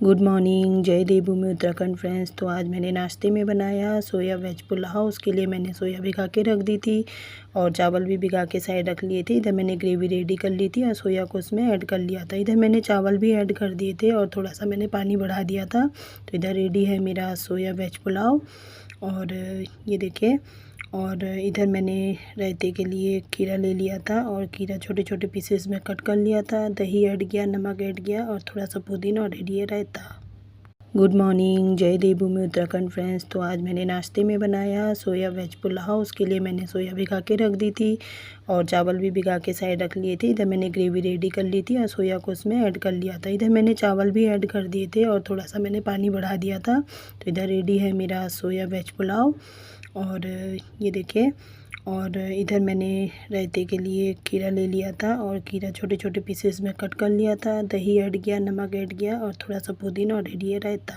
Good morning, जय देवभूमि Uttarakhand friends. तो आज मैंने नाश्ते में बनाया सोया वेज पुलाव। उसके लिए मैंने सोया भिगा के रख दी थी और चावल भी भिगा के साइड रख लिए थे। इधर मैंने ग्रेवी रेडी कर ली थी और सोया को उसमें ऐड कर लिया था। इधर मैंने चावल भी ऐड कर दिए थे और थोड़ा सा मैंने पानी बढ़ा दिया था। तो इधर रेडी है मेरा सोया वेज पुलाव। और ये देखिए, और इधर मैंने रायते के लिए खीरा ले लिया था और खीरा छोटे छोटे पीसेस में कट कर लिया था। दही ऐड किया, नमक ऐड किया और थोड़ा सा पुदीना, और रेडी है रायता। गुड मॉर्निंग, जय देवभूमि उत्तराखंड फ्रेंड्स। तो आज मैंने नाश्ते में बनाया सोया वेज पुलाव। उसके लिए मैंने सोया भिगा के रख दी थी और चावल भी भिगा के साइड रख लिए थे। इधर मैंने ग्रेवी रेडी कर ली थी और सोया को उसमें ऐड कर लिया था। इधर मैंने चावल भी ऐड कर दिए थे और थोड़ा सा मैंने पानी बढ़ा दिया था। तो इधर रेडी है मेरा सोया वेज पुलाव। और ये देखिए, और इधर मैंने रायते के लिए खीरा ले लिया था और खीरा छोटे छोटे पीसेस में कट कर लिया था। दही ऐड किया, नमक ऐड किया और थोड़ा सा पुदीना, और रेडी है रायता।